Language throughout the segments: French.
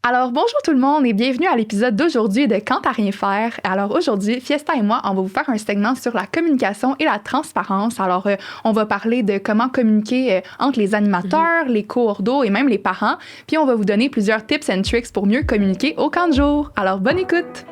Alors, bonjour tout le monde et bienvenue à l'épisode d'aujourd'hui de Quand à rien faire. Alors aujourd'hui, Fiesta et moi, on va vous faire un segment sur la communication et la transparence. Alors, on va parler de comment communiquer entre les animateurs, les cours d'eau et même les parents. Puis on va vous donner plusieurs tips and tricks pour mieux communiquer au camp de jour. Alors, bonne écoute!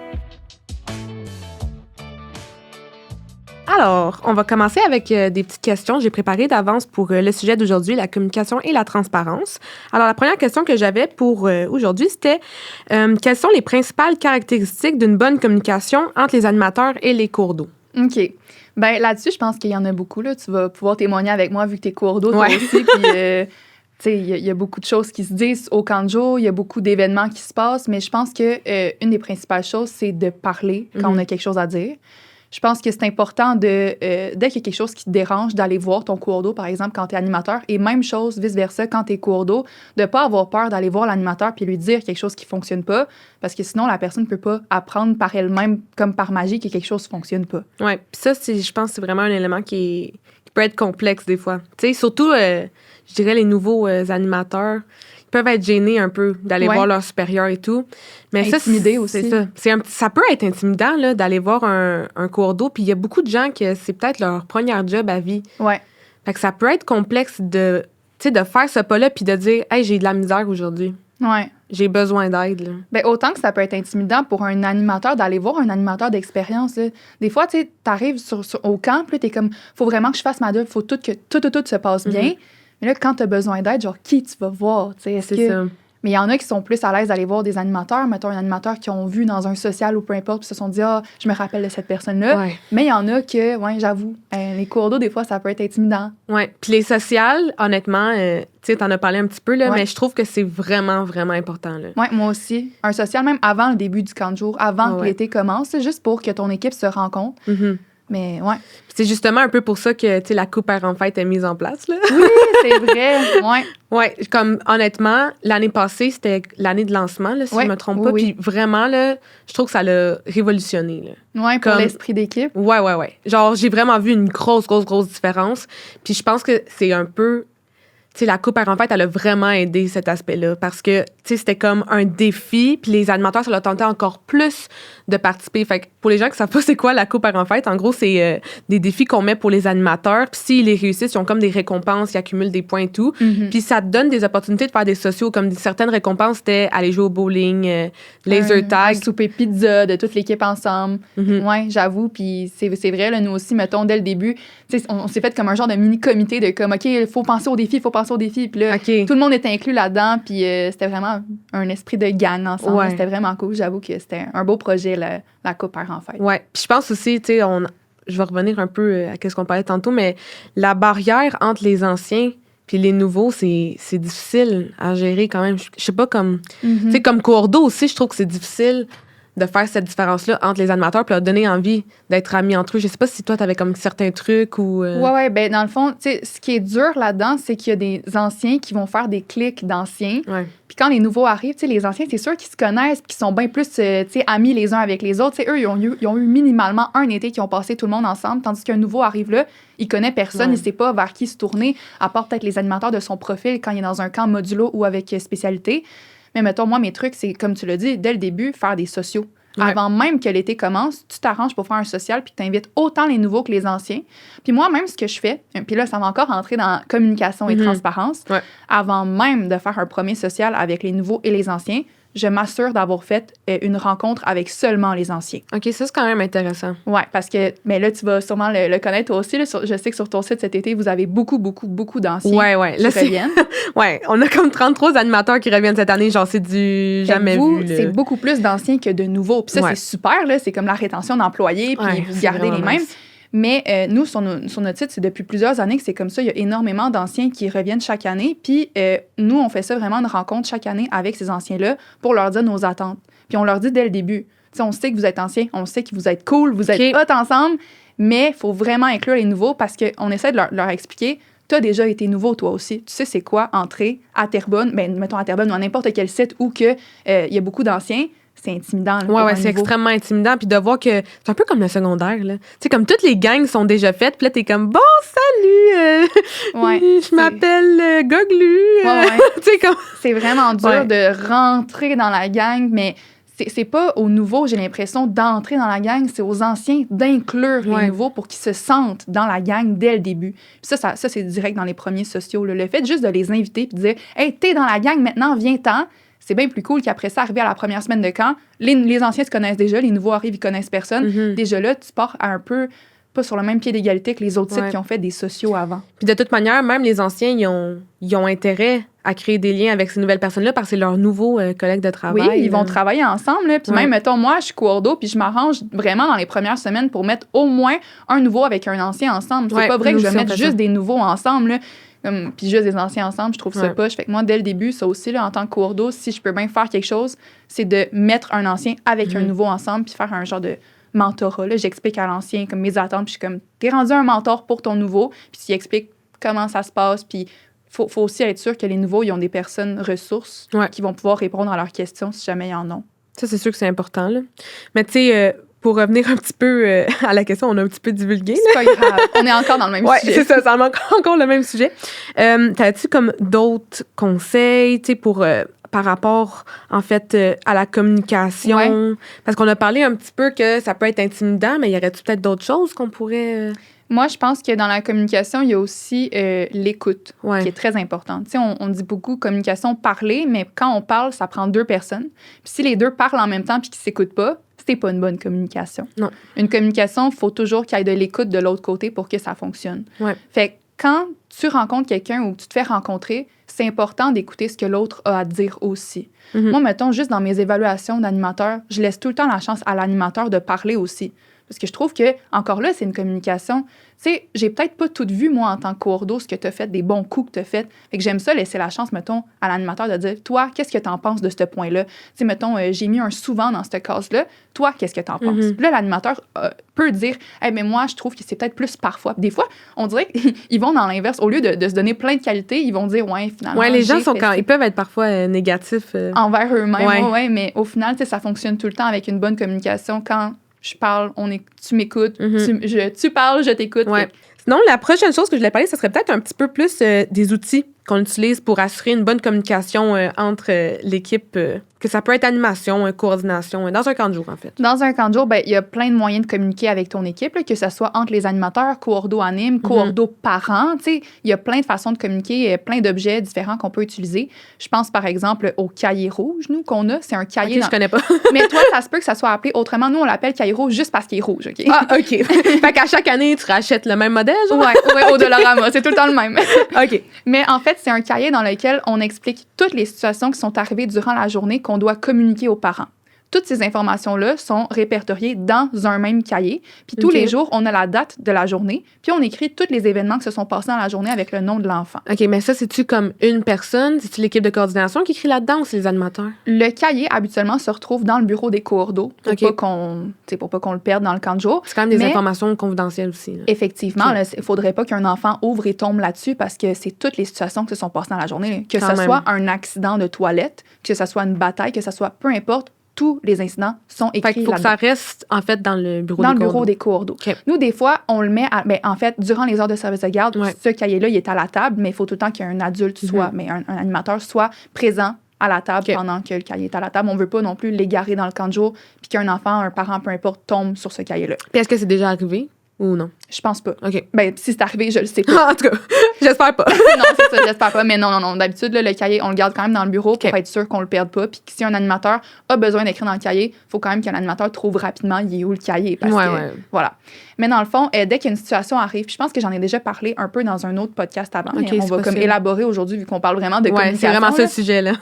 Alors, on va commencer avec des petites questions. J'ai préparé d'avance pour le sujet d'aujourd'hui, la communication et la transparence. Alors, la première question que j'avais pour aujourd'hui, c'était quelles sont les principales caractéristiques d'une bonne communication entre les animateurs et les cours d'eau? OK. Bien, là-dessus, je pense qu'il y en a beaucoup. Là. Tu vas pouvoir témoigner avec moi vu que t'es cours d'eau, toi aussi. Puis, tu sais, il y a beaucoup de choses qui se disent au camp de jour. Il y a beaucoup d'événements qui se passent. Mais je pense que une des principales choses, c'est de parler quand on a quelque chose à dire. Je pense que c'est important dès qu'il y a quelque chose qui te dérange, d'aller voir ton cours d'eau, par exemple, quand tu es animateur. Et même chose, vice-versa, quand tu es cours d'eau, de ne pas avoir peur d'aller voir l'animateur puis lui dire quelque chose qui ne fonctionne pas, parce que sinon, la personne ne peut pas apprendre par elle-même, comme par magie, que quelque chose ne fonctionne pas. Oui, puis ça, je pense que c'est vraiment un élément qui peut être complexe des fois. Tu sais, surtout, je dirais, les nouveaux animateurs peuvent être gênés un peu d'aller voir leur supérieur et tout. Mais intimidé aussi. C'est ça. Ça peut être intimidant là, d'aller voir un cours d'eau. Puis il y a beaucoup de gens que c'est peut-être leur premier job à vie. Ouais. Fait que ça peut être complexe de faire ce pas-là puis de dire « Hey, j'ai de la misère aujourd'hui. Ouais. J'ai besoin d'aide. » Bien, autant que ça peut être intimidant pour un animateur d'aller voir un animateur d'expérience. Là. Des fois, tu sais, t'arrives au camp, puis t'es comme « Faut vraiment que je fasse ma job. Faut que tout se passe bien. » Mais là, quand tu as besoin d'aide, genre, qui tu vas voir? C'est ça. Mais il y en a qui sont plus à l'aise d'aller voir des animateurs, mettons un animateur qui ont vu dans un social ou peu importe, puis se sont dit « Ah, je me rappelle de cette personne-là. Ouais. » Mais il y en a que, ouais, j'avoue, les cours d'eau, des fois, ça peut être intimidant. Oui. Puis les sociales, honnêtement, tu sais, t'en as parlé un petit peu, là, mais je trouve que c'est vraiment, vraiment important. Oui, moi aussi. Un social, même avant le début du camp de jour, avant que l'été commence, c'est juste pour que ton équipe se rencontre. Mais ouais. C'est justement un peu pour ça que la coupe en fête est mise en place. Là. Oui, c'est vrai. Ouais. Ouais, comme honnêtement, l'année passée, c'était l'année de lancement, là, si je me trompe pas. Puis vraiment, là, je trouve que ça l'a révolutionné. Oui, pour l'esprit d'équipe. Ouais. Genre, j'ai vraiment vu une grosse différence. Puis je pense que c'est un peu... Tu sais, la coupe en fête, elle a vraiment aidé cet aspect-là parce que, tu sais, c'était comme un défi, puis les animateurs, ça leur tentait encore plus de participer. Fait que pour les gens qui savent pas c'est quoi la coupe en fête, en gros, c'est des défis qu'on met pour les animateurs, puis s'ils les réussissent, ils ont comme des récompenses, ils accumulent des points et tout. Puis ça te donne des opportunités de faire des sociaux, comme certaines récompenses, c'était aller jouer au bowling, laser tag. Un souper pizza de toute l'équipe ensemble. Ouais, j'avoue, puis c'est vrai, là, nous aussi, mettons, dès le début, tu sais, on s'est fait comme un genre de mini-comité de comme, OK, il faut penser aux défis, au défi. Puis là, tout le monde était inclus là-dedans. Puis c'était vraiment un esprit de gang ensemble. Ouais. C'était vraiment cool. J'avoue que c'était un beau projet, la Coupe en fête. Oui. Puis je pense aussi, tu sais, je vais revenir un peu à ce qu'on parlait tantôt, mais la barrière entre les anciens puis les nouveaux, c'est difficile à gérer quand même. Je sais pas, comme... Tu sais, comme cours d'eau aussi, je trouve que c'est difficile de faire cette différence-là entre les animateurs puis leur donner envie d'être amis entre eux. Je sais pas si toi, t'avais comme certains trucs ou... Ouais, ben dans le fond, tu sais, ce qui est dur là-dedans, c'est qu'il y a des anciens qui vont faire des clics d'anciens. Ouais. Puis quand les nouveaux arrivent, tu sais, les anciens, c'est sûr qu'ils se connaissent puis qu'ils sont bien plus, tu sais, amis les uns avec les autres. Tu sais, eux, ils ont eu minimalement un été qui ont passé tout le monde ensemble, tandis qu'un nouveau arrive là, il connaît personne, il sait pas vers qui se tourner, à part peut-être les animateurs de son profil quand il est dans un camp modulo ou avec spécialité. Mais mettons, moi, mes trucs, c'est, comme tu l'as dit, dès le début, faire des sociaux. Ouais. Avant même que l'été commence, tu t'arranges pour faire un social puis tu invites autant les nouveaux que les anciens. Puis moi, même ce que je fais, puis là, ça va encore rentrer dans communication et transparence, avant même de faire un premier social avec les nouveaux et les anciens, je m'assure d'avoir fait une rencontre avec seulement les anciens. OK, ça, c'est quand même intéressant. Oui, parce que, mais là, tu vas sûrement le connaître toi aussi. Là, je sais que sur ton site cet été, vous avez beaucoup d'anciens qui reviennent. Oui, on a comme 33 animateurs qui reviennent cette année. Genre, c'est du jamais vu. C'est beaucoup plus d'anciens que de nouveaux. Puis ça, c'est super. Là, c'est comme la rétention d'employés, puis vous gardez les mêmes. Nice. Mais nous, sur notre site, c'est depuis plusieurs années que c'est comme ça. Il y a énormément d'anciens qui reviennent chaque année. Puis nous, on fait ça vraiment une rencontre chaque année avec ces anciens-là pour leur dire nos attentes. Puis on leur dit dès le début, t'sais, on sait que vous êtes anciens, on sait que vous êtes cool, vous êtes hot ensemble, mais il faut vraiment inclure les nouveaux parce qu'on essaie de leur expliquer, tu as déjà été nouveau toi aussi. Tu sais c'est quoi entrer à Terrebonne, mettons à Terrebonne ou à n'importe quel site où il y a beaucoup d'anciens. c'est intimidant. Là, Ouais, c'est extrêmement intimidant. Puis de voir que c'est un peu comme le secondaire, là. Tu sais, comme toutes les gangs sont déjà faites, puis là, t'es comme, bon, salut, je m'appelle Goglu. Tu sais, comme... C'est vraiment dur de rentrer dans la gang, mais c'est pas aux nouveaux, j'ai l'impression, d'entrer dans la gang, c'est aux anciens d'inclure les nouveaux pour qu'ils se sentent dans la gang dès le début. Puis ça, c'est direct dans les premiers sociaux. Là. Le fait juste de les inviter puis de dire « Hey, t'es dans la gang maintenant, viens-t'en », c'est bien plus cool qu'après ça, arriver à la première semaine de camp, les anciens se connaissent déjà, les nouveaux arrivent, ils connaissent personne. Mm-hmm. Déjà là, tu pars à un peu... pas sur le même pied d'égalité que les autres types qui ont fait des sociaux avant. Puis de toute manière, même les anciens, ils ont intérêt à créer des liens avec ces nouvelles personnes-là parce que c'est leurs nouveaux collègues de travail. Oui, ils vont travailler ensemble. Là. Puis même, mettons, moi, je suis coordo, puis je m'arrange vraiment dans les premières semaines pour mettre au moins un nouveau avec un ancien ensemble. C'est pas vrai que je vais mettre juste des nouveaux ensemble, là. Puis juste des anciens ensemble, je trouve ça poche. Fait que moi, dès le début, ça aussi, là, en tant que coordo, si je peux bien faire quelque chose, c'est de mettre un ancien avec un nouveau ensemble puis faire un genre de mentorat. Là, j'explique à l'ancien comme mes attentes, puis je suis comme, t'es rendu un mentor pour ton nouveau, puis tu expliques comment ça se passe, puis faut aussi être sûr que les nouveaux, ils ont des personnes ressources qui vont pouvoir répondre à leurs questions si jamais ils en ont. Ça, c'est sûr que c'est important, là. Mais tu sais, pour revenir un petit peu à la question, on a un petit peu divulgué. C'est pas grave. On est encore dans le même sujet. C'est ça manque encore le même sujet. T'as-tu comme d'autres conseils, tu sais, pour... par rapport, en fait, à la communication. Ouais. Parce qu'on a parlé un petit peu que ça peut être intimidant, mais y aurait-tu peut-être d'autres choses qu'on pourrait... Moi, je pense que dans la communication, il y a aussi l'écoute, qui est très importante. Tu sais, on dit beaucoup communication parler, mais quand on parle, ça prend deux personnes. Puis si les deux parlent en même temps puis qu'ils ne s'écoutent pas, c'est pas une bonne communication. Non. Une communication, il faut toujours qu'il y ait de l'écoute de l'autre côté pour que ça fonctionne. Ouais. Fait que quand tu rencontres quelqu'un ou que tu te fais rencontrer, c'est important d'écouter ce que l'autre a à dire aussi. Mm-hmm. Moi, mettons, juste dans mes évaluations d'animateur, je laisse tout le temps la chance à l'animateur de parler aussi. Parce que je trouve que, encore là, c'est une communication. Tu sais, j'ai peut-être pas tout vu, moi, en tant que coordo, ce que tu as fait, des bons coups que tu as fait. Fait que j'aime ça, laisser la chance, mettons, à l'animateur de dire, toi, qu'est-ce que tu en penses de ce point-là? Tu sais, mettons, j'ai mis un souvent dans cette case-là. Toi, qu'est-ce que tu en penses? Mm-hmm. Puis là, l'animateur peut dire, hey, mais moi, je trouve que c'est peut-être plus parfois. Puis des fois, on dirait qu'ils vont dans l'inverse. Au lieu de se donner plein de qualités, ils vont dire, ouais, finalement. Ouais, les gens ils peuvent être parfois négatifs. Envers eux-mêmes, mais au final, tu sais, ça fonctionne tout le temps avec une bonne communication quand. Je parle, tu m'écoutes, tu parles, je t'écoute. Ouais. Sinon, la prochaine chose que je voulais parler, ça serait peut-être un petit peu plus des outils qu'on utilise pour assurer une bonne communication entre l'équipe, que ça peut être animation, coordination, dans un camp de jour, en fait. Dans un camp de jour, il y a plein de moyens de communiquer avec ton équipe, là, que ce soit entre les animateurs, coordo-anime, coordo-parents. Il y a plein de façons de communiquer, plein d'objets différents qu'on peut utiliser. Je pense, par exemple, au cahier rouge, nous, qu'on a. C'est un cahier... OK, je connais pas. Mais toi, ça se peut que ça soit appelé autrement. Nous, on l'appelle cahier rouge juste parce qu'il est rouge, OK? Ah, OK. Fait qu'à chaque année, tu rachètes le même modèle, genre? Ouais, au Dollarama. C'est tout le temps le même. OK. Mais en fait, c'est un cahier dans lequel on explique toutes les situations qui sont arrivées durant la journée qu'on doit communiquer aux parents. Toutes ces informations-là sont répertoriées dans un même cahier. Puis tous les jours, on a la date de la journée. Puis on écrit tous les événements qui se sont passés dans la journée avec le nom de l'enfant. OK, mais ça, c'est-tu comme une personne? C'est-tu l'équipe de coordination qui écrit là-dedans ou c'est les animateurs? Le cahier, habituellement, se retrouve dans le bureau des coordos pour pas qu'on le perde dans le camp de jour. C'est quand même des informations confidentielles aussi. Là. Effectivement, il ne faudrait pas qu'un enfant ouvre et tombe là-dessus parce que c'est toutes les situations qui se sont passées dans la journée. Là. Que ce soit un accident de toilette, que ce soit une bataille, que ce soit peu importe, tous les incidents sont écrits là-dedans. Il faut que ça reste, en fait, dans le bureau des coordos. Okay. Nous, des fois, on le met en fait, durant les heures de service de garde, ce cahier-là, il est à la table, mais il faut tout le temps qu'un adulte soit, mais un animateur soit présent à la table pendant que le cahier est à la table. On ne veut pas non plus l'égarer dans le camp de jour puis qu'un enfant, un parent, peu importe, tombe sur ce cahier-là. Puis est-ce que c'est déjà arrivé? Ou non? Je pense pas. OK. Si c'est arrivé, je le sais pas. En tout cas, j'espère pas. Non, c'est ça, j'espère pas. Mais non. D'habitude, là, le cahier, on le garde quand même dans le bureau pour être sûr qu'on le perde pas. Puis si un animateur a besoin d'écrire dans le cahier, il faut quand même qu'un animateur trouve rapidement il est où le cahier. Parce que, voilà. Mais dans le fond, dès qu'une situation arrive, puis je pense que j'en ai déjà parlé un peu dans un autre podcast avant, mais on va comme élaborer aujourd'hui vu qu'on parle vraiment de communication. C'est vraiment ça le sujet, là.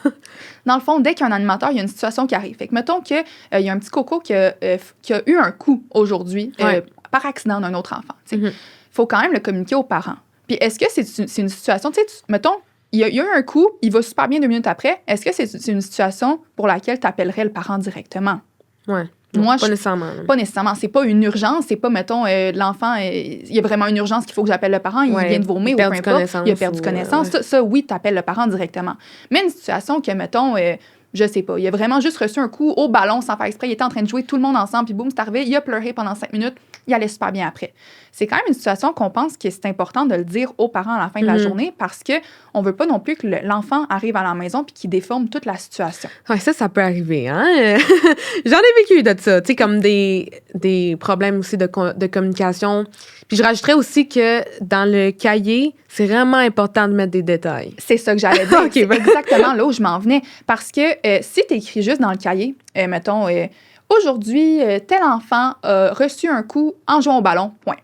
Dans le fond, dès qu'un animateur, il y a une situation qui arrive. Fait que mettons qu'il y a un petit coco qui a eu un coup aujourd'hui par accident d'un autre enfant. Il faut quand même le communiquer aux parents. Puis est-ce que c'est une situation, mettons, il y a eu un coup, il va super bien 2 minutes après, est-ce que c'est une situation pour laquelle tu appellerais le parent directement? Ouais. Moi, pas nécessairement. Pas nécessairement. C'est pas une urgence. C'est pas, mettons, l'enfant, il y a vraiment une urgence qu'il faut que j'appelle le parent, il vient de vomir ou peu importe. Il a perdu connaissance. Ça, oui, tu appelles le parent directement. Mais une situation que, mettons, Je sais pas. Il a vraiment juste reçu un coup au ballon sans faire exprès. Il était en train de jouer tout le monde ensemble, puis boum, c'est arrivé. Il a pleuré pendant 5 minutes. Il allait super bien après. C'est quand même une situation qu'on pense que c'est important de le dire aux parents à la fin de la journée parce qu'on veut pas non plus que l'enfant arrive à la maison puis qu'il déforme toute la situation. Ouais, ça peut arriver, hein? J'en ai vécu de ça, tu sais, comme des problèmes aussi de communication. Puis je rajouterais aussi que dans le cahier, c'est vraiment important de mettre des détails. C'est ça que j'allais dire. Okay, c'est exactement là où je m'en venais. Parce que si tu écris juste dans le cahier, mettons, aujourd'hui, tel enfant a reçu un coup en jouant au ballon, point.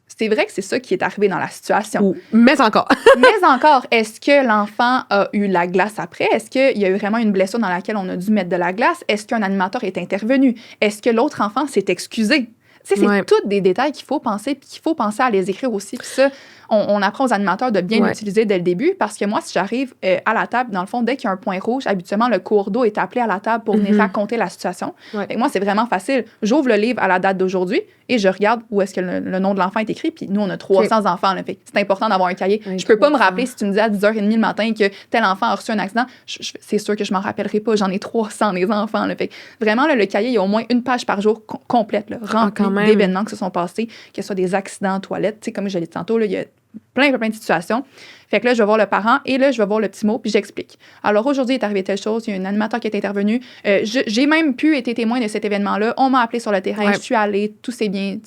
C'est vrai que c'est ça qui est arrivé dans la situation. Mais encore. Mais encore, est-ce que l'enfant a eu la glace après? Est-ce qu'il y a eu vraiment une blessure dans laquelle on a dû mettre de la glace? Est-ce qu'un animateur est intervenu? Est-ce que l'autre enfant s'est excusé? Tu sais, c'est tous des détails qu'il faut penser, puis qu'il faut penser à les écrire aussi. Puis ça, on apprend aux animateurs de bien l'utiliser dès le début, parce que moi, si j'arrive à la table, dans le fond, dès qu'il y a un point rouge, habituellement, le cours d'eau est appelé à la table pour venir raconter la situation. Fait que moi, c'est vraiment facile. J'ouvre le livre à la date d'aujourd'hui et je regarde où est-ce que le nom de l'enfant est écrit. Puis nous, on a 300 enfants. Là, fait c'est important d'avoir un cahier. Je peux pas me rappeler si tu me dis à 10h30 le matin que tel enfant a reçu un accident. C'est sûr que je m'en rappellerai pas. J'en ai 300 des enfants. Là, fait vraiment, là, le cahier, il y a au moins une page par jour complète, là, remplie d'événements qui se sont passés, que ce soit des accidents en toilette. Tu sais, comme je l'ai dit tantôt, là, il y a plein de situations. Fait que là, je vais voir le parent et là, je vais voir le petit mot puis j'explique. Alors, aujourd'hui, il est arrivé telle chose. Il y a un animateur qui est intervenu. J'ai même été témoin de cet événement-là. On m'a appelé sur le terrain. Je suis allée. Tout s'est bien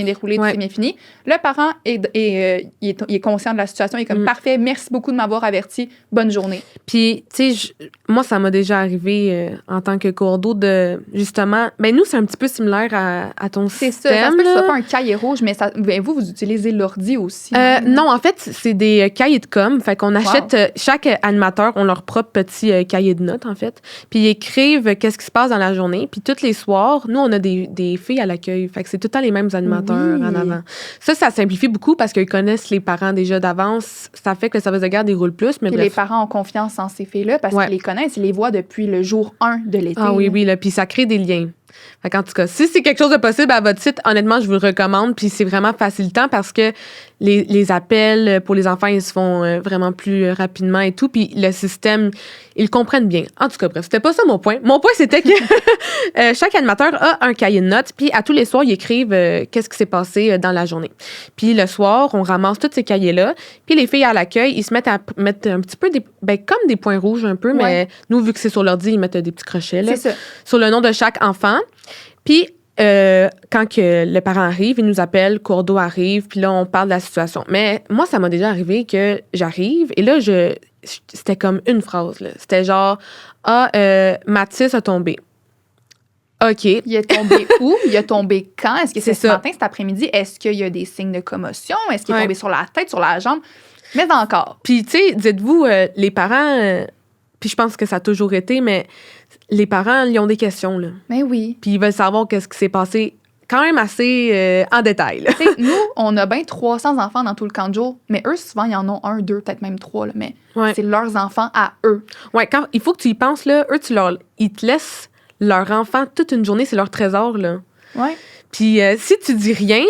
déroulé. Tout s'est bien fini. Le parent il est conscient de la situation. Il est comme, parfait, merci beaucoup de m'avoir averti. Bonne journée. Puis, tu sais, moi, ça m'a déjà arrivé en tant que cours d'eau de, justement, ben nous, c'est un petit peu similaire à ton système. C'est ça. Ça se peut que ce soit pas un cahier rouge, mais vous utilisez l'ordi aussi. Non, en fait, c'est des cahiers de fait qu'on achète, chaque animateur ont leur propre petit cahier de notes, en fait. Puis ils écrivent qu'est-ce qui se passe dans la journée. Puis tous les soirs, nous, on a des filles à l'accueil. Fait que c'est tout le temps les mêmes animateurs en avant. Ça simplifie beaucoup parce qu'ils connaissent les parents déjà d'avance. Ça fait que le service de garde déroule plus. Mais les parents ont confiance en ces filles-là parce qu'ils les connaissent. Ils les voient depuis le jour 1 de l'été. Ah oui, là. Puis ça crée des liens. Fait qu'en tout cas, si c'est quelque chose de possible à votre site, honnêtement, je vous le recommande. Puis c'est vraiment facilitant parce que les appels pour les enfants, ils se font vraiment plus rapidement et tout. Puis le système, ils le comprennent bien. En tout cas, bref, c'était pas ça mon point. Mon point, c'était que chaque animateur a un cahier de notes. Puis à tous les soirs, ils écrivent qu'est-ce qui s'est passé dans la journée. Puis le soir, on ramasse tous ces cahiers-là. Puis les filles à l'accueil, ils se mettent à mettre un petit peu comme des points rouges un peu. Mais nous, vu que c'est sur l'ordi, ils mettent des petits crochets là, sur le nom de chaque enfant. Puis, quand que le parent arrive, il nous appelle, cours d'eau arrive, puis là, on parle de la situation. Mais moi, ça m'a déjà arrivé que j'arrive, et là, c'était comme une phrase, là. C'était genre, Mathis a tombé. OK. Il est tombé où? Il a tombé quand? Est-ce que c'est ce matin, cet après-midi? Est-ce qu'il y a des signes de commotion? Est-ce qu'il est tombé sur la tête, sur la jambe? Mais encore. Puis, tu sais, dites-vous, les parents, puis je pense que ça a toujours été, mais les parents, ils ont des questions, là. Mais oui. Puis ils veulent savoir qu'est-ce qui s'est passé quand même assez en détail. Nous, on a bien 300 enfants dans tout le camp de jour, mais eux, souvent, ils en ont 1, 2, peut-être même 3, là, mais c'est leurs enfants à eux. Oui, quand il faut que tu y penses, là, eux, ils te laissent leur enfant toute une journée, c'est leur trésor, là. Oui. Puis si tu dis rien,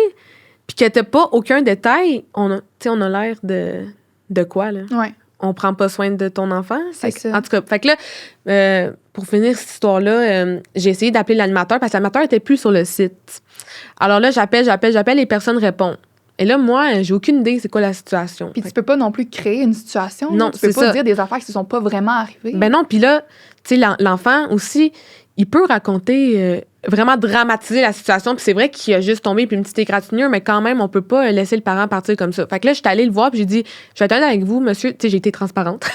puis que t'as pas aucun détail, on a l'air de quoi, là? Oui. On prend pas soin de ton enfant. C'est ça. En tout cas, fait que là, pour finir cette histoire-là, j'ai essayé d'appeler l'animateur parce que l'animateur était plus sur le site. Alors là, j'appelle et personne répond. Et là, moi, j'ai aucune idée c'est quoi la situation. Puis tu peux pas non plus créer une situation. Non, tu peux pas dire des affaires qui se sont pas vraiment arrivées. Ben non, puis là, tu sais, l'enfant aussi, il peut raconter, vraiment dramatiser la situation. Puis c'est vrai qu'il a juste tombé puis une petite égratignure, mais quand même, on peut pas laisser le parent partir comme ça. Fait que là, j'étais allée le voir puis j'ai dit, je vais être honnête avec vous, monsieur. Tu sais, j'ai été transparente.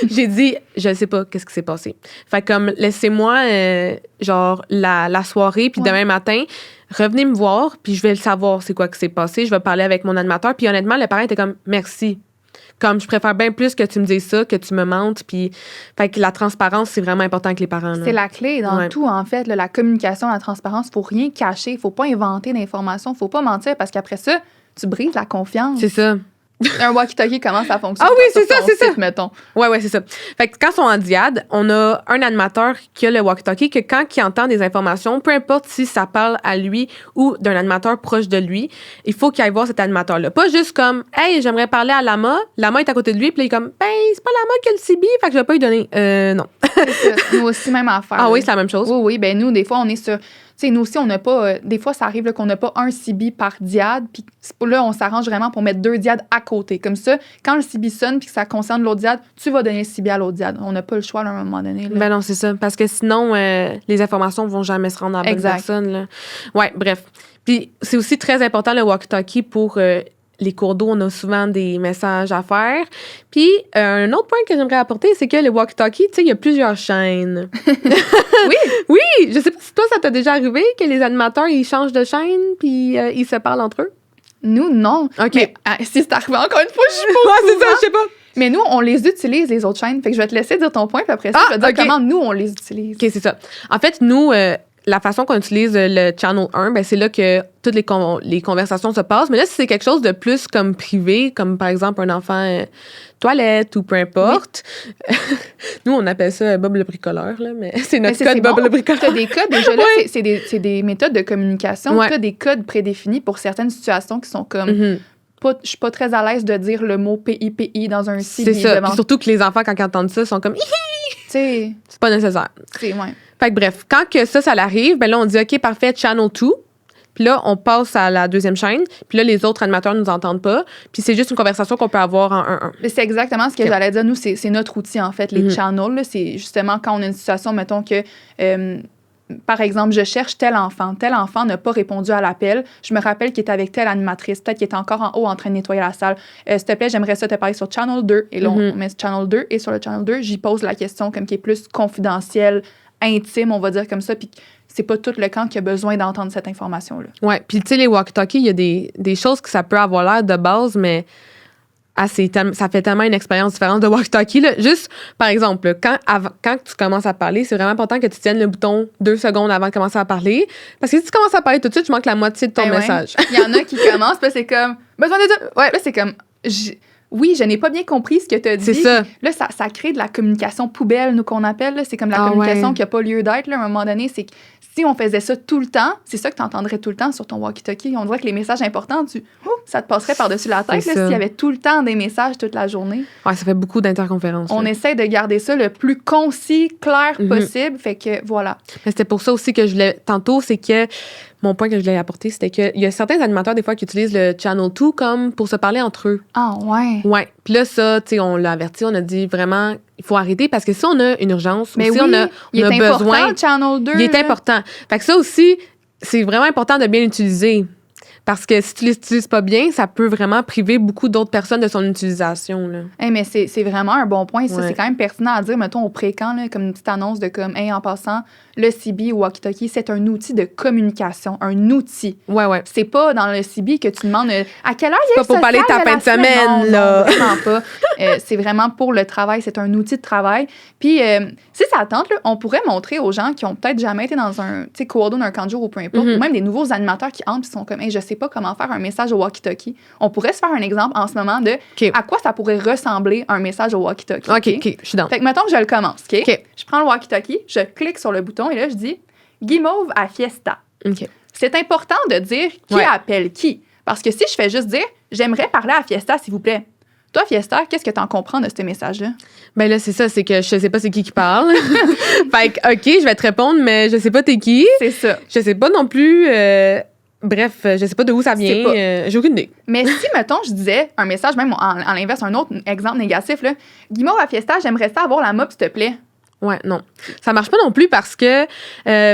J'ai dit, je sais pas qu'est-ce qui s'est passé. Fait que comme, laissez-moi, genre, la soirée, puis demain matin, revenez me voir, puis je vais le savoir c'est quoi qui s'est passé. Je vais parler avec mon animateur. Puis honnêtement, le parent était comme, merci. Comme, je préfère bien plus que tu me dises ça, que tu me mentes. Puis, fait que la transparence, c'est vraiment important avec les parents. Là. C'est la clé dans tout, en fait. Là, la communication, la transparence, faut rien cacher. Faut pas inventer d'informations. Faut pas mentir parce qu'après ça, tu brises la confiance. C'est ça. Un walkie-talkie, comment ça fonctionne? Ah oui, sur c'est ça, ton c'est ça. site, mettons. Ouais, c'est ça. Fait que quand ils sont en diade, on a un animateur qui a le walkie-talkie que quand il entend des informations, peu importe si ça parle à lui ou d'un animateur proche de lui, il faut qu'il aille voir cet animateur-là. Pas juste comme, hey, j'aimerais parler à Lama. Lama est à côté de lui, puis là, il est comme, ben, c'est pas Lama qui a le CB, fait que je vais pas lui donner. Non. C'est ça. Nous aussi, même affaire. Ah oui, c'est la même chose. Oui, ben nous, des fois, on est sur... Tu sais, nous aussi, on n'a pas... des fois, ça arrive là, qu'on n'a pas un CB par diade, puis là, on s'arrange vraiment pour mettre 2 diades à côté. Comme ça, quand le CB sonne puis que ça concerne l'autre diade, tu vas donner le CB à l'autre diade. On n'a pas le choix là, à un moment donné. Là. Ben non, c'est ça. Parce que sinon, les informations vont jamais se rendre à la bonne personne. Là. Ouais, bref. Puis c'est aussi très important le walkie-talkie pour... les cours d'eau, on a souvent des messages à faire. Puis, un autre point que j'aimerais apporter, c'est que le walkie-talkie, tu sais, il y a plusieurs chaînes. Oui! Oui! Je sais pas si toi, ça t'a déjà arrivé que les animateurs, ils changent de chaîne puis ils se parlent entre eux. Nous, non. OK. Mais, si c'est arrivé encore une fois, je suis pas c'est ça, je sais pas. Mais nous, on les utilise, les autres chaînes. Fait que je vais te laisser dire ton point, puis après ça, je vais te dire comment nous, on les utilise. OK, c'est ça. En fait, nous... la façon qu'on utilise le Channel 1, ben c'est là que toutes les conversations se passent. Mais là, si c'est quelque chose de plus comme privé, comme par exemple un enfant toilette ou peu importe, nous, on appelle ça Bob le bricoleur, là, mais c'est notre code Bob le bricoleur. Tu as des codes, déjà là, c'est des méthodes de communication. Tu as des codes prédéfinis pour certaines situations qui sont comme... Je suis pas très à l'aise de dire le mot PIPI dans un site. C'est ça. Puis surtout que les enfants, quand ils entendent ça, sont comme... C'est pas nécessaire. C'est, ouais. Fait que bref, quand que ça l'arrive, ben là, on dit, OK, parfait, Channel 2. Puis là, on passe à la deuxième chaîne. Puis là, les autres animateurs ne nous entendent pas. Puis c'est juste une conversation qu'on peut avoir en 1-1. C'est exactement ce que j'allais dire. Nous, c'est notre outil, en fait, les channels. Là, c'est justement quand on a une situation, mettons que... par exemple, je cherche tel enfant. Tel enfant n'a pas répondu à l'appel. Je me rappelle qu'il était avec telle animatrice. Peut-être qu'il était encore en haut en train de nettoyer la salle. S'il te plaît, j'aimerais ça te parler sur Channel 2. Et là, on met Channel 2. Et sur le Channel 2, j'y pose la question comme qui est plus confidentielle, intime, on va dire comme ça. Puis c'est pas tout le camp qui a besoin d'entendre cette information-là. Ouais. Puis tu sais, les walkie-talkies, il y a des choses que ça peut avoir l'air de base, mais... ça fait tellement une expérience différente de walkie-talkie. Là. Juste, par exemple, quand tu commences à parler, c'est vraiment important que tu tiennes le bouton 2 secondes avant de commencer à parler. Parce que si tu commences à parler tout de suite, tu manques la moitié de ton message. Il y en a qui commencent, puis c'est comme... Besoin de dire... Ouais. Là, c'est comme... Oui, je n'ai pas bien compris ce que tu as dit. C'est ça. Là, ça crée de la communication poubelle, nous, qu'on appelle. Là. C'est comme la communication qui n'a pas lieu d'être. Là, à un moment donné, c'est que si on faisait ça tout le temps, c'est ça que tu entendrais tout le temps sur ton walkie-talkie. On dirait que les messages importants, ça te passerait par-dessus la tête s'il y avait tout le temps des messages toute la journée. Ouais, ça fait beaucoup d'interconférences. On essaie de garder ça le plus concis, clair possible. Fait que, voilà. Mais c'était pour ça aussi que je voulais... Tantôt, c'est que... Mon point que je voulais apporter, c'était qu'il y a certains animateurs, des fois, qui utilisent le Channel 2 comme pour se parler entre eux. Ah, ouais. Ouais. Puis là, ça, tu sais, on l'a averti, on a dit vraiment, il faut arrêter parce que si on a une urgence, mais ou si oui, on a besoin. Le Channel 2, il est important. Fait que ça aussi, c'est vraiment important de bien l'utiliser. Parce que si tu l'utilises pas bien, ça peut vraiment priver beaucoup d'autres personnes de son utilisation. Là. Hey, mais c'est vraiment un bon point. Ça, c'est quand même pertinent à dire, mettons, au pré-camp, comme une petite annonce de comme, hey, en passant, le CB ou walkie-talkie, c'est un outil de communication, un outil. Ouais. C'est pas dans le CB que tu demandes à quelle heure il y a pas pour parler de ta fin de semaine, là. Non, vraiment pas. C'est vraiment pour le travail. C'est un outil de travail. Puis, si ça tente, là, on pourrait montrer aux gens qui ont peut-être jamais été dans un, tu sais, coordo d'un camp de jour ou peu importe, ou même des nouveaux animateurs qui entrent et sont comme, hey, je sais pas comment faire un message au walkie-talkie. On pourrait se faire un exemple en ce moment de à quoi ça pourrait ressembler un message au walkie-talkie. OK, je suis dans. Fait que mettons que je le commence, OK? Je prends le walkie-talkie, je clique sur le bouton et là, je dis « Guimauve à Fiesta ». C'est important de dire qui appelle qui. Parce que si je fais juste dire « J'aimerais parler à Fiesta, s'il vous plaît ». Toi, Fiesta, qu'est-ce que tu en comprends de ce message-là? Ben là, c'est ça, c'est que je sais pas c'est qui parle. Fait que, OK, je vais te répondre, mais je sais pas t'es qui. C'est ça. Je sais pas non plus... Bref, je sais pas d'où ça vient. J'ai aucune idée. Mais si, mettons, je disais un message, même en l'inverse, un autre exemple négatif, là, Guimauve à Fiesta, j'aimerais ça avoir la mop, s'il te plaît. Ouais, non. Ça marche pas non plus parce que,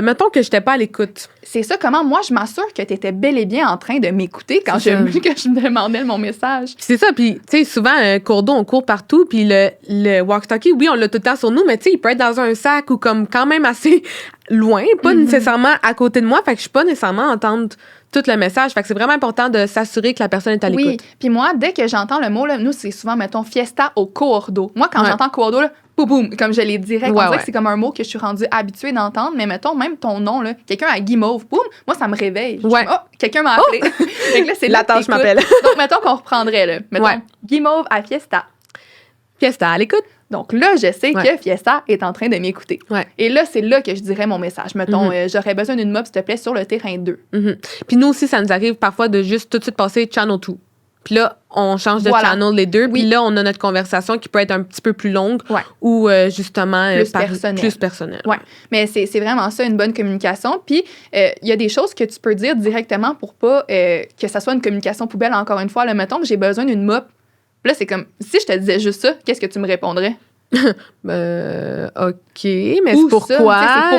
mettons que j'étais pas à l'écoute. C'est ça, comment moi, je m'assure que tu étais bel et bien en train de m'écouter quand que je me demandais mon message. C'est ça, puis, tu sais, souvent, cours d'eau, on court partout, puis le walkie-talkie, oui, on l'a tout le temps sur nous, mais tu sais, il peut être dans un sac ou comme quand même assez loin, pas nécessairement à côté de moi, fait que je suis pas nécessairement entendre tout le message. Fait que c'est vraiment important de s'assurer que la personne est à l'écoute. Oui, puis moi, dès que j'entends le mot, là, nous, c'est souvent, mettons, fiesta au coordo. Moi, quand j'entends coordo, là, boum, boum, comme je l'ai direct, on dirait que c'est comme un mot que je suis rendue habituée d'entendre, mais mettons, même ton nom, là, quelqu'un à guimauve, boum, moi, ça me réveille. Ouais. Oh, quelqu'un m'a appelé. Fait que là, c'est la tâche m'appelle. Donc, mettons qu'on reprendrait, là. Mettons, guimauve à fiesta. Fiesta à l'écoute. Donc là, je sais que Fiesta est en train de m'écouter. Ouais. Et là, c'est là que je dirais mon message. Mettons, j'aurais besoin d'une mop, s'il te plaît, sur le terrain 2. Puis nous aussi, ça nous arrive parfois de juste tout de suite passer channel 2. Puis là, on change de channel les deux. Puis là, on a notre conversation qui peut être un petit peu plus longue ou justement plus personnelle. Ouais. Mais c'est vraiment ça, une bonne communication. Puis il y a des choses que tu peux dire directement pour pas que ça soit une communication poubelle, encore une fois. Là, mettons que j'ai besoin d'une mop. Là, c'est comme, si je te disais juste ça, qu'est-ce que tu me répondrais? OK, mais c'est pourquoi?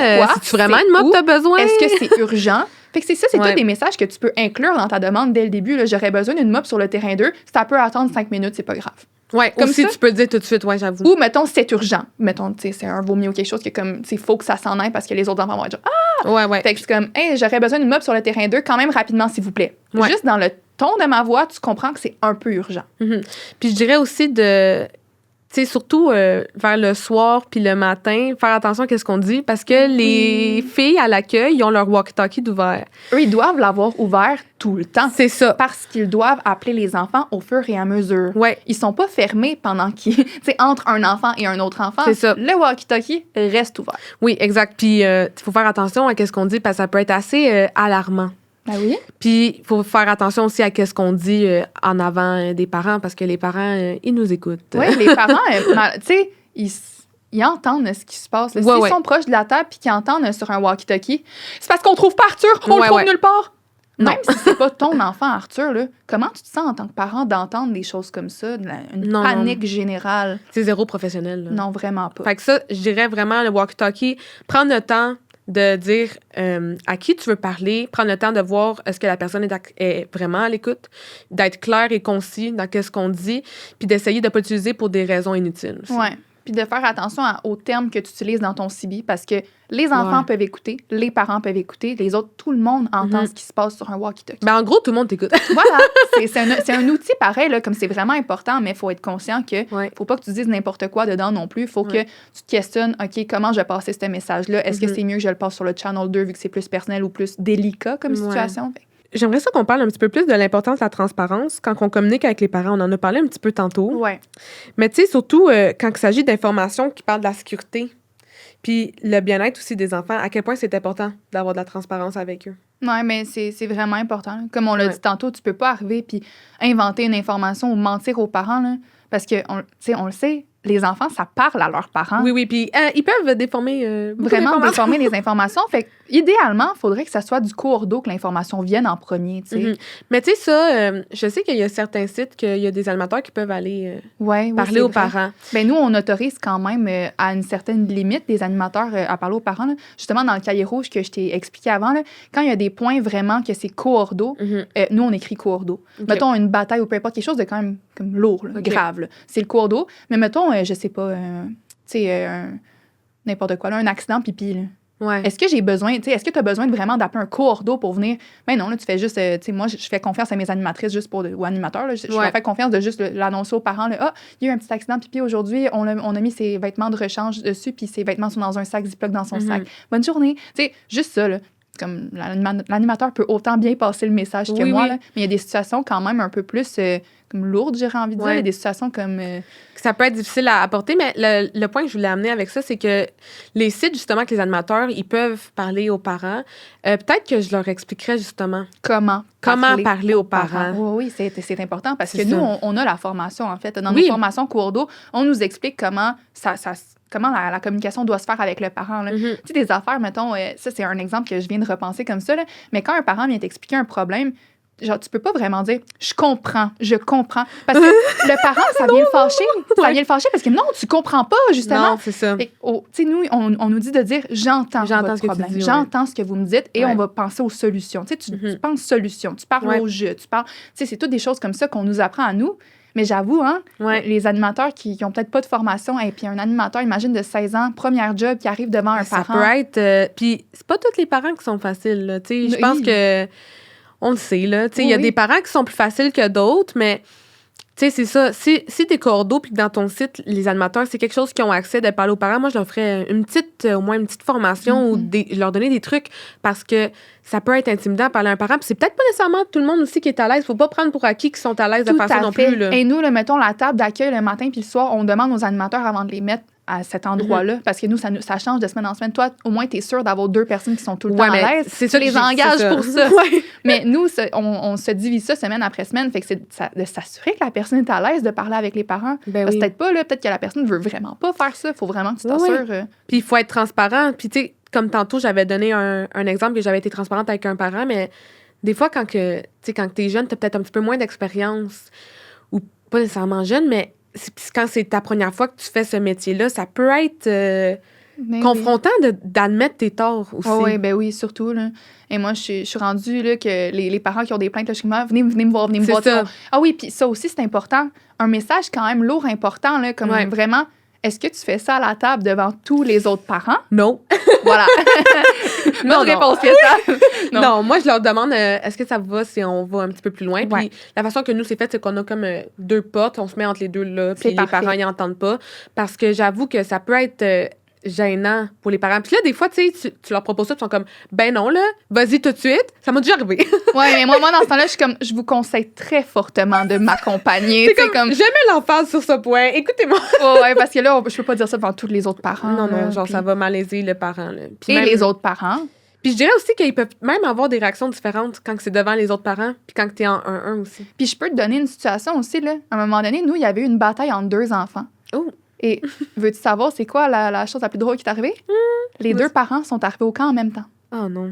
C'est vraiment une mop que tu as besoin? Est-ce que c'est urgent? Fait que c'est ça, c'est tous des messages que tu peux inclure dans ta demande dès le début. Là, j'aurais besoin d'une mop sur le terrain 2. Si ça peut attendre 5 minutes, c'est pas grave. Oui, comme si tu peux dire tout de suite, j'avoue. Ou, mettons, c'est urgent. Mettons, tu sais, c'est un vomi ou quelque chose que, comme, tu sais, faut que ça s'en aille parce que les autres enfants vont être genre, ah! Ouais. Fait que c'est comme, hey, j'aurais besoin d'une mop sur le terrain 2 quand même rapidement, s'il vous plaît. Juste dans le ton de ma voix, tu comprends que c'est un peu urgent. Puis je dirais aussi de, tu sais, surtout vers le soir puis le matin, faire attention à ce qu'on dit parce que les filles à l'accueil, ils ont leur walkie-talkie d'ouvert. Eux, ils doivent l'avoir ouvert tout le temps. C'est ça. Parce qu'ils doivent appeler les enfants au fur et à mesure. Ouais. Ils sont pas fermés pendant qu'ils, tu sais, entre un enfant et un autre enfant. C'est ça. Le walkie-talkie reste ouvert. Oui, exact. Puis il faut faire attention à ce qu'on dit parce que ça peut être assez alarmant. Ben oui. Puis, il faut faire attention aussi à ce qu'on dit en avant des parents, parce que les parents, ils nous écoutent. Oui, les parents, tu sais, ils entendent ce qui se passe. S'ils sont proches de la table puis qu'ils entendent sur un walkie-talkie, c'est parce qu'on trouve pas Arthur, on le trouve nulle part. Même si c'est pas ton enfant, Arthur, là, comment tu te sens en tant que parent d'entendre des choses comme ça, une panique générale? C'est zéro professionnel. Là. Non, vraiment pas. Fait que ça, je dirais vraiment, le walkie-talkie, prendre le temps de dire à qui tu veux parler, prendre le temps de voir est-ce que la personne est vraiment à l'écoute, d'être clair et concis dans ce qu'on dit, puis d'essayer de ne pas l'utiliser pour des raisons inutiles. Oui. Puis de faire attention aux termes que tu utilises dans ton CB parce que les enfants peuvent écouter, les parents peuvent écouter, les autres, tout le monde entend ce qui se passe sur un walkie-talkie. Ben, en gros, tout le monde t'écoute. Voilà. C'est un outil pareil, là, comme c'est vraiment important, mais il faut être conscient que faut pas que tu dises n'importe quoi dedans non plus. Il faut que tu te questionnes, OK, comment je vais passer ce message-là? Est-ce que c'est mieux que je le passe sur le Channel 2 vu que c'est plus personnel ou plus délicat comme situation? J'aimerais ça qu'on parle un petit peu plus de l'importance de la transparence quand on communique avec les parents. On en a parlé un petit peu tantôt. Ouais. Mais tu sais, surtout quand il s'agit d'informations qui parlent de la sécurité puis le bien-être aussi des enfants, à quel point c'est important d'avoir de la transparence avec eux. Oui, mais c'est vraiment important. Comme on l'a dit tantôt, tu peux pas arriver puis inventer une information ou mentir aux parents, là, parce que on le sait, les enfants, ça parle à leurs parents. Oui, puis ils peuvent déformer vraiment déformer les informations. Fait idéalement, il faudrait que ça soit du cours d'eau que l'information vienne en premier, tu sais. Mais tu sais, ça, je sais qu'il y a certains sites, qu'il y a des animateurs qui peuvent aller parler aux parents. Bien, nous, on autorise quand même à une certaine limite des animateurs à parler aux parents. Là. Justement, dans le cahier rouge que je t'ai expliqué avant, là, quand il y a des points vraiment que c'est cours d'eau, nous, on écrit cours d'eau. Okay. Mettons une bataille ou peu importe, quelque chose de quand même comme lourd, là, grave. Là. C'est le cours d'eau. Mais mettons, je sais pas, tu sais, n'importe quoi, là, un accident pipi, là. Ouais. Est-ce que j'ai besoin, tu sais, est-ce que tu as besoin vraiment d'appeler un cours d'eau pour venir? Ben non, là, tu fais juste, tu sais, moi, je fais confiance à mes animatrices juste ou animateurs, là, je fais confiance de juste l'annoncer aux parents, là, ah, il y a eu un petit accident pipi aujourd'hui, on a mis ses vêtements de rechange dessus, puis ses vêtements sont dans un sac Ziploc dans son sac. Bonne journée. Tu sais, juste ça, là. Comme l'animateur peut autant bien passer le message que moi, là, mais il y a des situations quand même un peu plus comme lourdes, j'aurais envie de dire. Il y a des situations comme... Ça peut être difficile à apporter, mais le point que je voulais amener avec ça, c'est que les sites, justement, que les animateurs, ils peuvent parler aux parents. Peut-être que je leur expliquerais, justement... Comment parler aux parents. Oui, c'est important parce que nous, on a la formation, en fait. Dans nos formations cours d'eau, on nous explique comment comment la communication doit se faire avec le parent. Tu sais, des affaires, mettons, ça, c'est un exemple que je viens de repenser comme ça, là, mais quand un parent vient t'expliquer un problème, genre, tu peux pas vraiment dire « je comprends ». Parce que le parent, ça vient le fâcher. Ça vient le fâcher parce que non, tu comprends pas, justement. Non, c'est ça. Tu sais, nous, on nous dit de dire « j'entends votre problème, j'entends ce que vous me dites et on va penser aux solutions ». Tu sais, tu penses solutions, tu parles au jeu, tu parles... Tu sais, c'est toutes des choses comme ça qu'on nous apprend à nous. Mais j'avoue, hein, les animateurs qui ont peut-être pas de formation, et puis un animateur, imagine, de 16 ans, première job, qui arrive devant un parent. Ça peut être... puis c'est pas tous les parents qui sont faciles, là, tu sais. Je pense que on le sait, là. Tu sais, il y a des parents qui sont plus faciles que d'autres, mais... Tu sais, c'est ça. Si t'es cordeau puis que dans ton site, les animateurs, c'est quelque chose qui ont accès de parler aux parents, moi, je leur ferais au moins une petite formation ou je leur donner des trucs parce que ça peut être intimidant de parler à un parent. Puis c'est peut-être pas nécessairement tout le monde aussi qui est à l'aise. Faut pas prendre pour acquis qu'ils sont à l'aise de faire ça non plus. Là. Et nous, là, mettons la table d'accueil le matin puis le soir, on demande aux animateurs avant de les mettre à cet endroit-là, parce que nous, ça change de semaine en semaine. Toi, au moins, tu es sûr d'avoir 2 personnes qui sont tout le temps à l'aise. C'est ça les engages pour ça. Ouais. Mais nous, on se divise ça semaine après semaine. Fait que c'est de s'assurer que la personne est à l'aise de parler avec les parents. Parce que peut-être pas, là, peut-être que la personne ne veut vraiment pas faire ça. Il faut vraiment que tu t'assures. Puis il faut être transparent. Puis tu sais, comme tantôt, j'avais donné un exemple que j'avais été transparente avec un parent, mais des fois, quand t'es jeune, t'as peut-être un petit peu moins d'expérience, ou pas nécessairement jeune, mais quand c'est ta première fois que tu fais ce métier-là, ça peut être confrontant d'admettre tes torts aussi. Oui, surtout. Là. Et moi, je suis rendue là, que les parents qui ont des plaintes, là, je suis comme, venez me voir. Ça. Ah oui, puis ça aussi, c'est important. Un message quand même lourd, important, là, comme vraiment... Est-ce que tu fais ça à la table devant tous les autres parents? Non. Voilà. Bonne réponse, non, moi, je leur demande est-ce que ça va si on va un petit peu plus loin? Puis la façon que nous, c'est fait, c'est qu'on a comme 2 portes, on se met entre les deux là, puis les parents, ils n'entendent pas. Parce que j'avoue que ça peut être gênant pour les parents. Puis là, des fois, tu leur proposes ça, ils sont comme, ben non, là, vas-y tout de suite. Ça m'a déjà arrivé. Oui, mais moi, dans ce temps-là, je vous conseille très fortement de m'accompagner. C'est comme jamais l'emphase sur ce point. Écoutez-moi. Oui, parce que là, je peux pas dire ça devant tous les autres parents. Non, genre, ça va malaiser le parent. Là. Puis même les autres parents. Puis je dirais aussi qu'ils peuvent même avoir des réactions différentes quand c'est devant les autres parents, puis quand t'es en 1-1 aussi. Puis je peux te donner une situation aussi, là. À un moment donné, nous, il y avait eu une bataille entre 2 enfants. Oh! Et veux-tu savoir c'est quoi la chose la plus drôle qui est arrivée? Les 2 parents sont arrivés au camp en même temps. Oh non.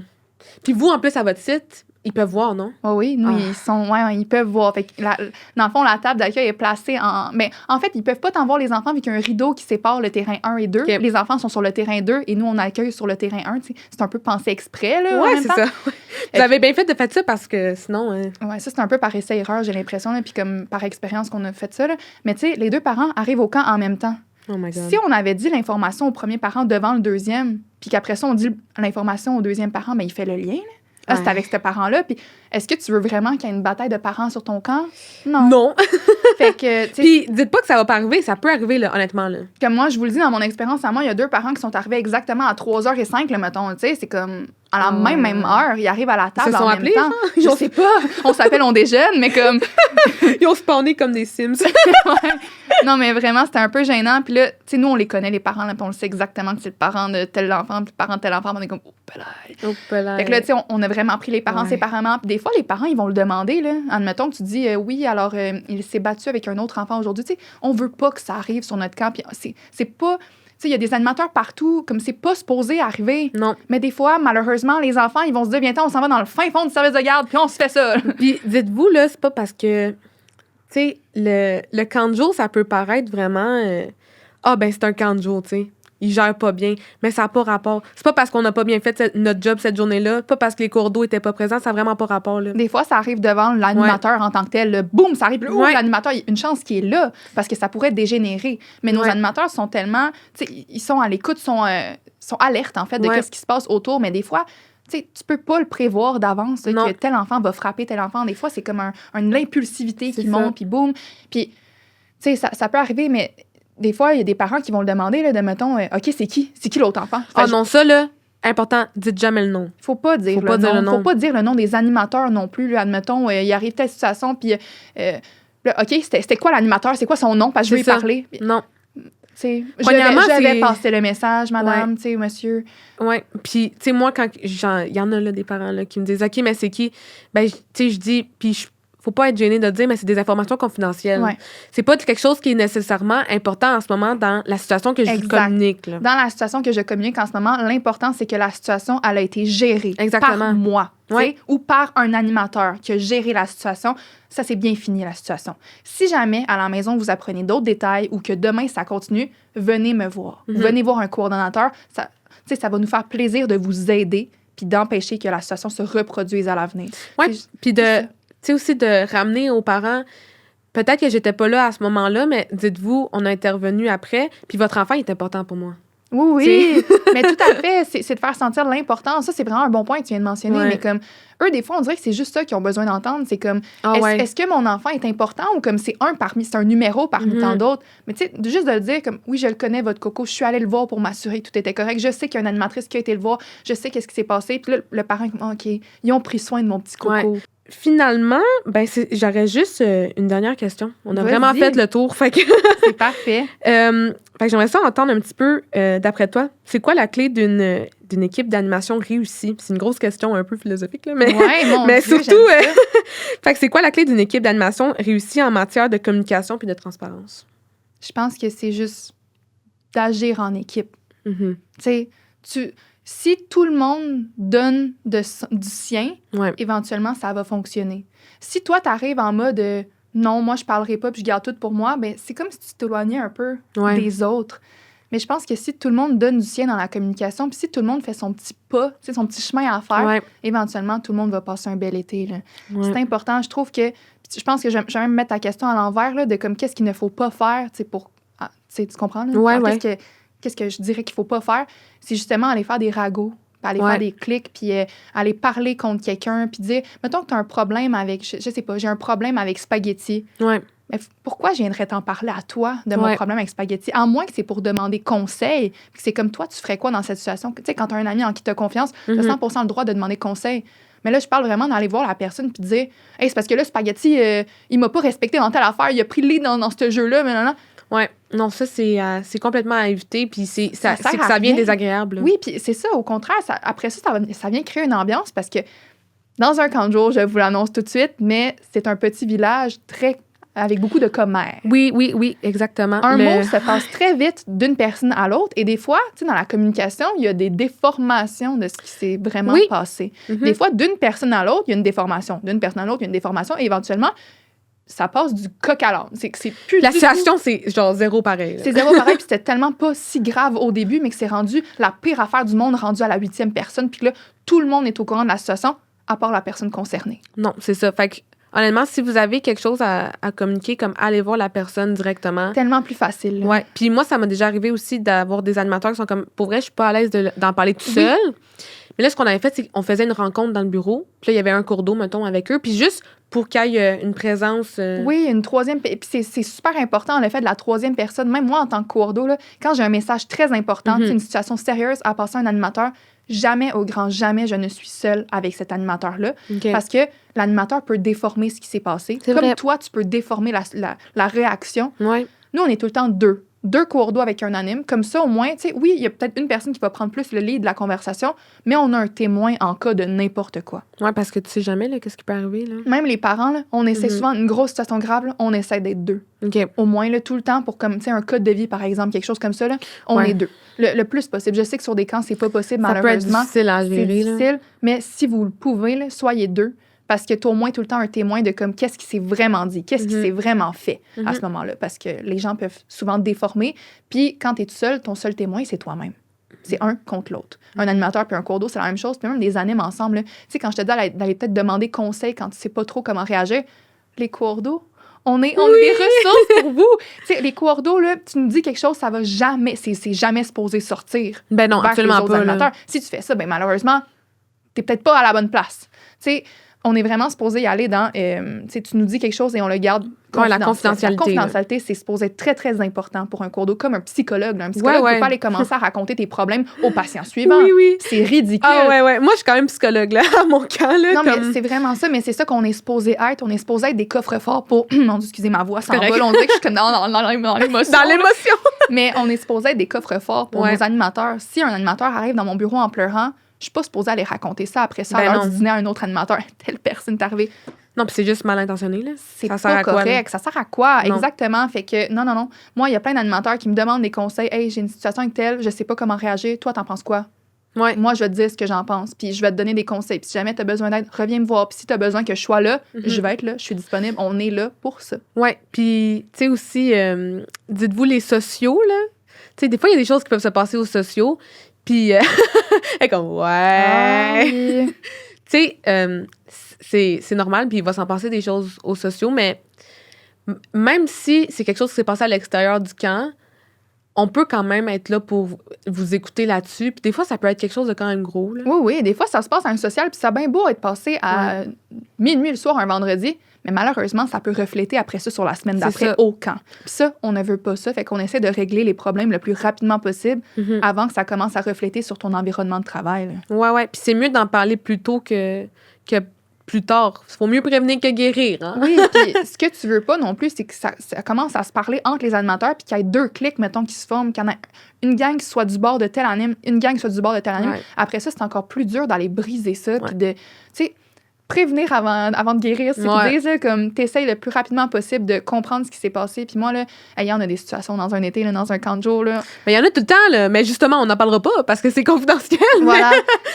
Puis vous, en plus, à votre site, ils peuvent voir, non? Oh oui, nous, ils peuvent voir. Fait que dans le fond, la table d'accueil est placée en... Mais en fait, ils peuvent pas t'en voir les enfants vu qu'il y a un rideau qui sépare le terrain 1 et 2. Okay. Les enfants sont sur le terrain 2 et nous, on accueille sur le terrain 1. T'sais. C'est un peu pensé exprès, là. Oui, c'est ça. Vous avez bien fait de faire ça parce que sinon... Oui, ça, c'est un peu par essai-erreur, j'ai l'impression, puis comme par expérience qu'on a fait ça. Là. Mais tu sais, les 2 parents arrivent au camp en même temps. Oh my God. Si on avait dit l'information au premier parent devant le deuxième, puis qu'après ça, on dit l'information au deuxième parent, bien, il fait le lien, là. Ah, c'est avec ce parent-là. Puis, est-ce que tu veux vraiment qu'il y ait une bataille de parents sur ton camp? Non. Fait que, puis, dites pas que ça va pas arriver. Ça peut arriver, là, honnêtement. Là. Comme moi, je vous le dis, dans mon expérience, à moi, il y a 2 parents qui sont arrivés exactement à 3h05, là, mettons. Tu sais, c'est comme à la même heure. Ils arrivent à la table en même temps. Je sais pas. On s'appelle, on déjeune, mais comme... Ils ont spawné comme des Sims. Ouais. Non, mais vraiment, c'était un peu gênant. Puis là, tu sais, nous, on les connaît, les parents, là, puis on le sait exactement que c'est le parent de tel enfant, puis le parent de tel enfant. On est comme, oh, pelaille. Fait que là, tu sais, on a vraiment pris les parents séparément. Puis des fois, les parents, ils vont le demander, là. Admettons que tu dis, oui, alors, il s'est battu avec un autre enfant aujourd'hui. Tu sais, on veut pas que ça arrive sur notre camp. Puis c'est pas... Tu sais, il y a des animateurs partout, comme c'est pas supposé arriver. Non. Mais des fois, malheureusement, les enfants, ils vont se dire, viens, on s'en va dans le fin fond du service de garde, puis on se fait ça. Puis dites-vous, là, c'est pas parce que... Tu sais, le camp de jour, ça peut paraître vraiment... ben c'est un camp de jour, tu sais. Il gère pas bien. Mais ça n'a pas rapport. C'est pas parce qu'on n'a pas bien fait notre job cette journée-là, pas parce que les cours d'eau étaient pas présents, ça n'a vraiment pas rapport, là. Des fois, ça arrive devant l'animateur en tant que tel. Boum, ça arrive. L'animateur, il y a une chance qu'il est là, parce que ça pourrait dégénérer. Mais nos animateurs sont tellement... Tu sais, ils sont à l'écoute, sont alertes, en fait, de ce qui se passe autour. Mais des fois... Tu sais, tu peux pas le prévoir d'avance, que tel enfant va frapper tel enfant. Des fois, c'est comme une impulsivité qui monte, puis boum. Puis, tu sais, ça peut arriver, mais des fois, il y a des parents qui vont le demander, là, de, mettons, OK, c'est qui? C'est qui l'autre enfant? Non, ça, là, important, dites jamais le nom. Faut pas dire le nom. Faut pas dire le nom des animateurs non plus. Là, admettons, il arrive telle situation, puis, OK, c'était quoi l'animateur? C'est quoi son nom? Parce que je vais y parler. Non. Je vais passer le message, madame, tu sais, monsieur. Oui. Puis, tu sais, moi, quand il y en a là, des parents là, qui me disent, OK, mais c'est qui? Ben, tu sais, je dis, puis faut pas être gêné de dire, mais c'est des informations confidentielles. Ouais. C'est pas quelque chose qui est nécessairement important en ce moment dans la situation que je communique. Là. Dans la situation que je communique en ce moment, l'important, c'est que la situation, elle a été gérée par moi. Ou par un animateur qui a géré la situation. Ça, c'est bien fini, la situation. Si jamais, à la maison, vous apprenez d'autres détails ou que demain, ça continue, venez me voir. Venez voir un coordonnateur. Ça va nous faire plaisir de vous aider puis d'empêcher que la situation se reproduise à l'avenir. Oui, puis tu sais, aussi de ramener aux parents, peut-être que j'étais pas là à ce moment-là, mais dites-vous, on a intervenu après, puis votre enfant est important pour moi. Oui, mais tout à fait, c'est de faire sentir l'importance. Ça, c'est vraiment un bon point que tu viens de mentionner, mais comme eux, des fois, on dirait que c'est juste ça qu'ils ont besoin d'entendre. C'est comme, est-ce que mon enfant est important ou comme c'est un numéro parmi tant d'autres? Mais tu sais, juste de le dire comme, oui, je le connais, votre coco, je suis allée le voir pour m'assurer que tout était correct. Je sais qu'il y a une animatrice qui a été le voir, je sais qu'est-ce qui s'est passé. Puis là, le parent, OK, ils ont pris soin de mon petit coco. Ouais. Finalement, j'aurais juste une dernière question. On a vraiment fait le tour. Fait que c'est parfait. Fait que j'aimerais ça entendre un petit peu, d'après toi, c'est quoi la clé d'une équipe d'animation réussie? C'est une grosse question un peu philosophique, là, mais, mais Dieu, surtout, fait que c'est quoi la clé d'une équipe d'animation réussie en matière de communication puis de transparence? Je pense que c'est juste d'agir en équipe. Mm-hmm. Tu sais, si tout le monde donne du sien, éventuellement, ça va fonctionner. Si toi, tu arrives en mode non, moi, je parlerai pas puis je garde tout pour moi, ben c'est comme si tu t'éloignais un peu des autres. Mais je pense que si tout le monde donne du sien dans la communication, puis si tout le monde fait son petit pas, son petit chemin à faire, éventuellement, tout le monde va passer un bel été. Là. C'est important. Je trouve que... Je pense que je vais même mettre ta question à l'envers, là, de comme qu'est-ce qu'il ne faut pas faire pour... tu comprends? Là? Qu'est-ce que je dirais qu'il faut pas faire? C'est justement aller faire des ragots, aller faire des clics, puis aller parler contre quelqu'un, puis dire, mettons que tu as un problème avec, je sais pas, j'ai un problème avec spaghetti. Mais pourquoi je viendrais t'en parler à toi de mon problème avec spaghetti? À moins que c'est pour demander conseil. C'est comme toi, tu ferais quoi dans cette situation? Tu sais, quand tu as un ami en qui tu as confiance, tu as 100% le droit de demander conseil. Mais là, je parle vraiment d'aller voir la personne puis de dire, hey, c'est parce que là, spaghetti, il m'a pas respecté dans telle affaire, il a pris le lead dans ce jeu-là, mais non. Ouais, non, ça, c'est complètement à éviter, puis c'est que ça vient désagréable. Oui, puis c'est ça, au contraire, après ça vient créer une ambiance parce que dans un camp de jour, je vous l'annonce tout de suite, mais c'est un petit village avec beaucoup de commerces. Oui, exactement. Un mot se passe très vite d'une personne à l'autre, et des fois, tu sais, dans la communication, il y a des déformations de ce qui s'est vraiment passé. Des fois, d'une personne à l'autre, il y a une déformation. D'une personne à l'autre, il y a une déformation, et éventuellement, ça passe du coq à l'âne. C'est plus la situation, c'est genre zéro pareil. C'est zéro pareil, puis c'était tellement pas si grave au début, mais que c'est rendu la pire affaire du monde, rendu à la 8e personne, puis que là, tout le monde est au courant de la situation, à part la personne concernée. Non, c'est ça. Fait que, honnêtement, si vous avez quelque chose à communiquer, comme allez voir la personne directement. Tellement plus facile. Ouais. Puis moi, ça m'a déjà arrivé aussi d'avoir des animateurs qui sont comme, pour vrai, je suis pas à l'aise d'en parler tout seul. Mais là, ce qu'on avait fait, c'est qu'on faisait une rencontre dans le bureau. Puis là, il y avait un cours d'eau, mettons, avec eux. Puis juste pour qu'il y ait une présence... Oui, une troisième... Puis c'est super important, le fait de la troisième personne. Même moi, en tant que cours d'eau, là, quand j'ai un message très important, c'est une situation sérieuse à passer à un animateur, jamais, au grand jamais, je ne suis seule avec cet animateur-là. Parce que l'animateur peut déformer ce qui s'est passé. Comme vrai. Toi, tu peux déformer la réaction. Nous, on est tout le temps deux cours d'eau avec un anime. Comme ça, au moins, tu sais, oui, il y a peut-être une personne qui va prendre plus le lead de la conversation, mais on a un témoin en cas de n'importe quoi. Oui, parce que tu sais jamais, là, qu'est-ce qui peut arriver, là. Même les parents, là, on essaie souvent, une grosse situation grave, là, on essaie d'être deux. Au moins, là, tout le temps, pour comme, tu sais, un code de vie, par exemple, quelque chose comme ça, là, on est deux. Le plus possible. Je sais que sur des camps, c'est pas possible, malheureusement. Ça peut être difficile à gérer, c'est difficile, mais si vous le pouvez, là, soyez deux. Parce que tu as au moins tout le temps un témoin de comme qu'est-ce qui s'est vraiment dit, qu'est-ce qui s'est vraiment fait à ce moment-là. Parce que les gens peuvent souvent déformer. Puis quand tu es tout seul, ton seul témoin, c'est toi-même. C'est un contre l'autre. Un animateur puis un cours d'eau, c'est la même chose. Puis même des animes ensemble. Tu sais, quand je te dis d'aller peut-être demander conseil quand tu sais pas trop comment réagir, les cours d'eau, on est des ressources pour vous. Tu sais, les cours d'eau, là, tu nous dis quelque chose, ça va jamais, c'est jamais supposé sortir. Ben non, absolument pas. Si tu fais ça, ben malheureusement, t'es peut-être pas à la bonne place. Tu sais, on est vraiment supposé y aller dans... tu nous dis quelque chose et on le garde confidentiel. La confidentialité. La confidentialité, c'est supposé être très, très important pour un cours d'eau, comme un psychologue. Là. Un psychologue ne peut pas aller commencer à raconter tes problèmes aux patients suivants. Oui. C'est ridicule. Ah ouais. Moi, je suis quand même psychologue, là, à mon camp. Là, non, mais c'est vraiment ça. Mais c'est ça qu'on est supposé être. On est supposé être des coffres forts pour... Mon Dieu, excusez ma voix, s'envole. On dirait que je suis comme dans l'émotion. Dans l'émotion. Mais on est supposé être des coffres forts pour nos animateurs. Si un animateur arrive dans mon bureau en pleurant, je suis pas supposée aller raconter ça après ça à l'heure du dîner à un autre animateur. Telle personne est arrivée. Non, puis c'est juste mal intentionné, là. C'est ça pas correct. Ça sert à quoi? Non. Exactement. Fait que, non. Moi, il y a plein d'animateurs qui me demandent des conseils. « Hey, j'ai une situation avec telle, je sais pas comment réagir. Toi, t'en penses quoi? » Moi, je vais te dire ce que j'en pense. Puis je vais te donner des conseils. Puis si jamais t'as besoin d'aide, reviens me voir. Puis si t'as besoin que je sois là, je vais être là. Je suis disponible. On est là pour ça. Oui. Puis, tu sais aussi, dites-vous les sociaux, là. Tu sais, des fois, il y a des choses qui peuvent se passer aux sociaux. Puis, comme, ouais. Tu sais, c'est normal, puis il va s'en passer des choses aux sociaux, mais même si c'est quelque chose qui s'est passé à l'extérieur du camp, on peut quand même être là pour vous écouter là-dessus. Puis des fois, ça peut être quelque chose de quand même gros. Là. Oui, des fois, ça se passe à un social, puis ça a bien beau être passé à minuit le soir un vendredi, mais malheureusement, ça peut refléter après ça sur la semaine d'après au camp. Puis ça, on ne veut pas ça, fait qu'on essaie de régler les problèmes le plus rapidement possible avant que ça commence à refléter sur ton environnement de travail. Là. Ouais. Puis c'est mieux d'en parler plus tôt que plus tard. Il faut mieux prévenir que guérir. Hein? Oui, puis ce que tu veux pas non plus, c'est que ça commence à se parler entre les animateurs, puis qu'il y ait 2 clics, mettons, qui se forment, qu'il y en a une gang qui soit du bord de tel anime, une gang qui soit du bord de tel anime. Ouais. Après ça, c'est encore plus dur d'aller briser ça, puis de, tu sais, prévenir avant de guérir, c'est qu'ils disent, là, comme t'essayes le plus rapidement possible de comprendre ce qui s'est passé. Puis moi, là, on a des situations dans un été, là, dans un camp de jour, là. Mais il y en a tout le temps, là. Mais justement, on n'en parlera pas parce que c'est confidentiel. Voilà.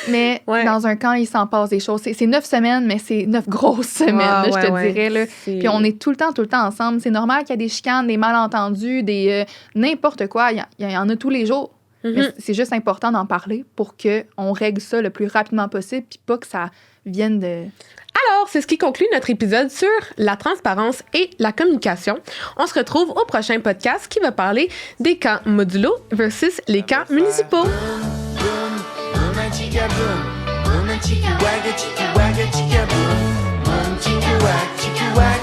Mais dans un camp, il s'en passe des choses. C'est 9 semaines, mais c'est 9 grosses semaines, là, je te dirais, là. Puis on est tout le temps ensemble. C'est normal qu'il y a des chicanes, des malentendus, des n'importe quoi. Il y en a tous les jours. Mais c'est juste important d'en parler pour qu'on règle ça le plus rapidement possible, puis pas que ça vienne de... Alors, c'est ce qui conclut notre épisode sur la transparence et la communication. On se retrouve au prochain podcast qui va parler des camps modulo versus les camps municipaux. Chicka wagga, chicka wagga, chicka boom. Chicka wag, chicka wag.